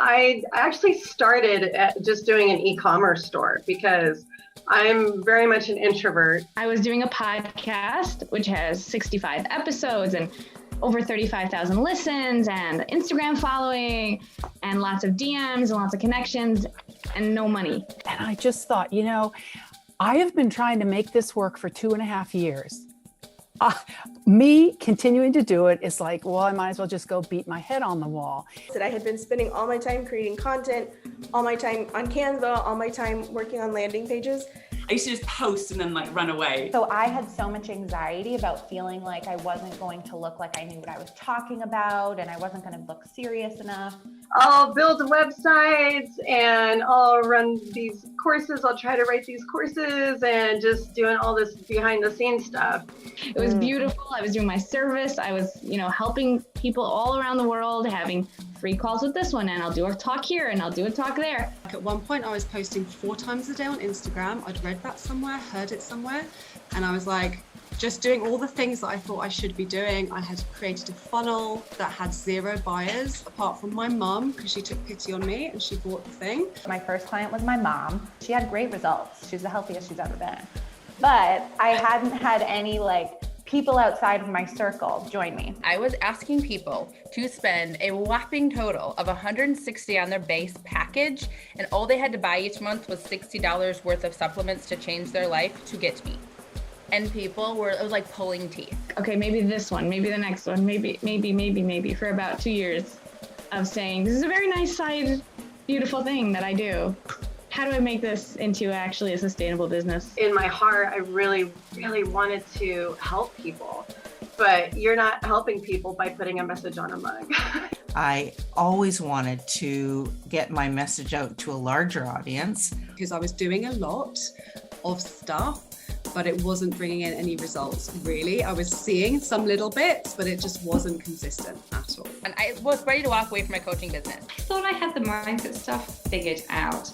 I actually started at just doing an e-commerce store because I'm very much an introvert. I was doing a podcast, which has 65 episodes and over 35,000 listens and Instagram following and lots of DMs and lots of connections and no money. And I just thought, I have been trying to make this work for 2.5 years. Me continuing to do it is like, well, I might as well just go beat my head on the wall. That I had been spending all my time creating content, all my time on Canva, all my time working on landing pages. I used to just post and then run away. So I had so much anxiety about feeling like I wasn't going to look like I knew what I was talking about and I wasn't going to look serious enough. I'll build websites and I'll run these courses. I'll try to write these courses and just doing all this behind the scenes stuff. It was beautiful. I was doing my service. I was, helping people all around the world, having free calls with this one, and I'll do a talk here and I'll do a talk there. At one point I was posting 4 times a day on Instagram. I'd read that somewhere, heard it somewhere, and I was like, just doing all the things that I thought I should be doing. I had created a funnel that had 0 buyers apart from my mum, because she took pity on me and she bought the thing. My first client was my mom. She had great results. She's the healthiest she's ever been. But I hadn't had any people outside of my circle join me. I was asking people to spend a whopping total of $160 on their base package, and all they had to buy each month was $60 worth of supplements to change their life to get me. And people were, it was like pulling teeth. Okay, maybe this one, maybe the next one, maybe for about 2 years of saying, this is a very nice side, beautiful thing that I do. How do I make this into actually a sustainable business? In my heart, I really, really wanted to help people, but you're not helping people by putting a message on a mug. I always wanted to get my message out to a larger audience. Because I was doing a lot of stuff, but it wasn't bringing in any results, really. I was seeing some little bits, but it just wasn't consistent at all. And I was ready to walk away from my coaching business. I thought I had the mindset stuff figured out,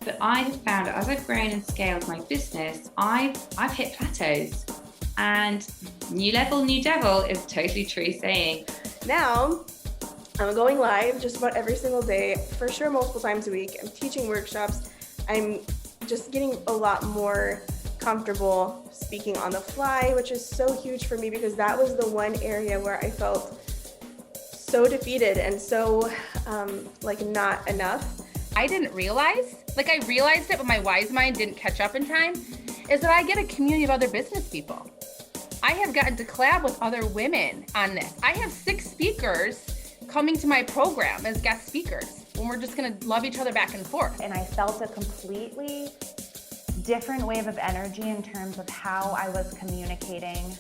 but I have found as I've grown and scaled my business, I've hit plateaus. And new level, new devil is a totally true saying. Now, I'm going live just about every single day, for sure multiple times a week. I'm teaching workshops. I'm just getting a lot more comfortable speaking on the fly, which is so huge for me because that was the one area where I felt so defeated and so not enough. I didn't realize, I realized it, but my wise mind didn't catch up in time, is that I get a community of other business people. I have gotten to collab with other women on this. I have 6 speakers coming to my program as guest speakers when we're just gonna love each other back and forth. And I felt a completely different wave of energy in terms of how I was communicating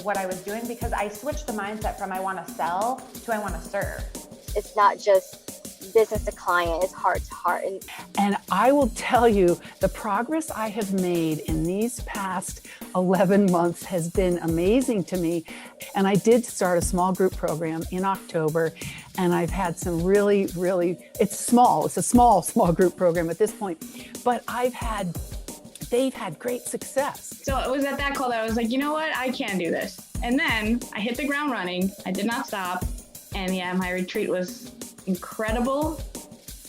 what I was doing, because I switched the mindset from I want to sell to I want to serve. It's not just business to client, it's heart to heart. And I will tell you, the progress I have made in these past 11 months has been amazing to me. And I did start a small group program in October, and I've had some really, it's a small group program at this point, but they've had great success. So it was at that call that I was like, you know what, I can do this. And then I hit the ground running. I did not stop. And my retreat was incredible.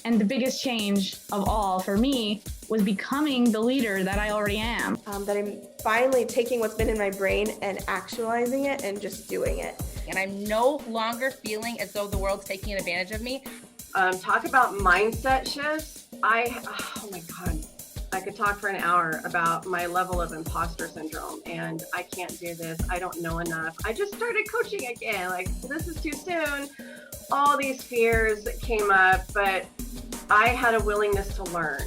And the biggest change of all for me was becoming the leader that I already am. That I'm finally taking what's been in my brain and actualizing it and just doing it. And I'm no longer feeling as though the world's taking advantage of me. Talk about mindset shifts. Oh my God. I could talk for an hour about my level of imposter syndrome and I can't do this. I don't know enough. I just started coaching again. This is too soon. All these fears came up, but I had a willingness to learn.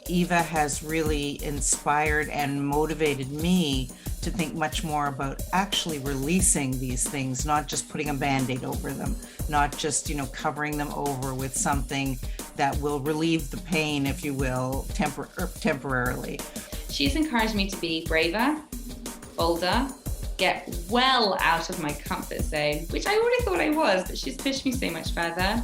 Eva has really inspired and motivated me to think much more about actually releasing these things, not just putting a Band-Aid over them, not just, covering them over with something that will relieve the pain, if you will, temporarily. She's encouraged me to be braver, bolder, get well out of my comfort zone, which I already thought I was, but she's pushed me so much further.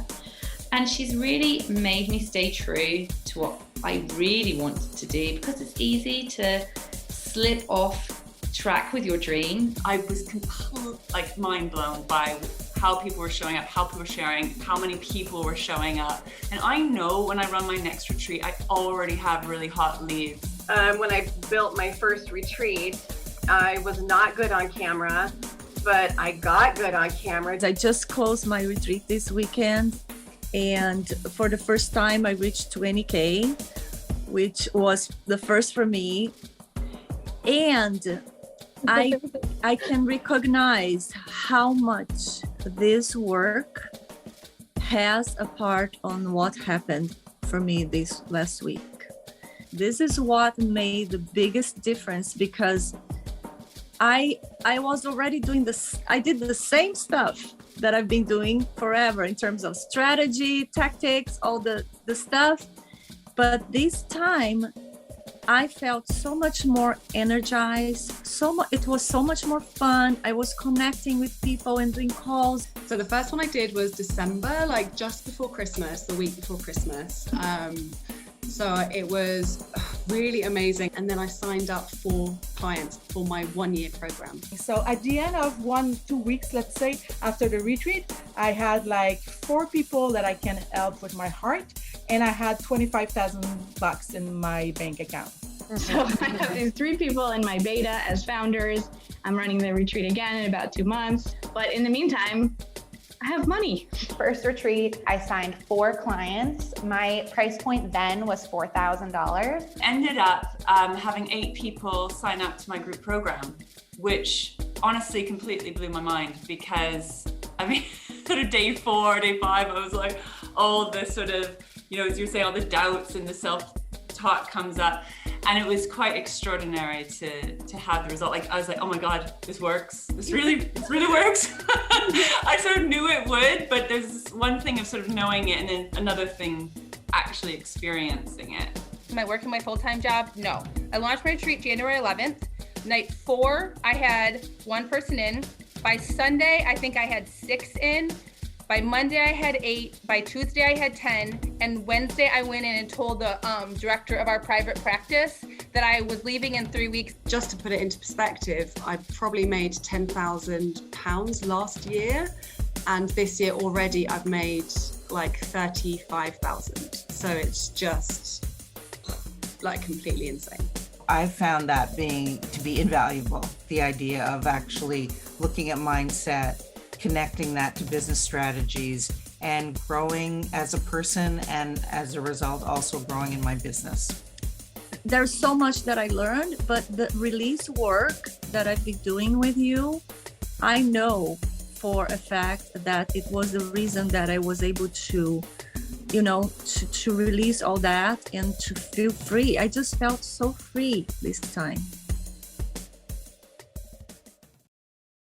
And she's really made me stay true to what I really wanted to do, because it's easy to slip off track with your dream. I was completely mind blown by how people were showing up, how people were sharing, how many people were showing up. And I know when I run my next retreat, I already have really hot leads. When I built my first retreat, I was not good on camera, but I got good on camera. I just closed my retreat this weekend, and for the first time I reached 20K, which was the first for me. And I can recognize how much this work has a part on what happened for me this last week. This is what made the biggest difference, because I was already doing this. I did the same stuff that I've been doing forever in terms of strategy, tactics, all the stuff. But this time I felt so much more energized. It was so much more fun. I was connecting with people and doing calls. So the first one I did was December, like just before Christmas, the week before Christmas. So it was really amazing. And then I signed up for clients for my 1-year program. So at the end of 1-2 weeks, let's say, after the retreat, I had like 4 people that I can help with my heart. And I had $25,000 in my bank account. So I have these 3 people in my beta as founders. I'm running the retreat again in about 2 months. But in the meantime, I have money. First retreat, I signed 4 clients. My price point then was $4,000. Ended up having 8 people sign up to my group program, which honestly completely blew my mind, because I mean, sort of day 4, day 5, I was like, all this sort of, you know, as you're saying, all the doubts and the self-talk comes up. And it was quite extraordinary to have the result. Like, I was like, oh my God, this works. This really works. I sort of knew it would, but there's one thing of sort of knowing it, and then another thing actually experiencing it. Am I working my full-time job? No. I launched my retreat January 11th. Night 4, I had 1 person in. By Sunday, I think I had 6 in. By Monday, I had 8. By Tuesday, I had 10. And Wednesday, I went in and told the director of our private practice that I was leaving in 3 weeks. Just to put it into perspective, I probably made £10,000 last year. And this year already, I've made like 35,000. So it's just like completely insane. I found that to be invaluable, the idea of actually looking at mindset, connecting that to business strategies, and growing as a person, and as a result also growing in my business. There's so much that I learned, but the release work that I've been doing with you, I know for a fact that it was the reason that I was able to, you know, to release all that and to feel free. I just felt so free this time.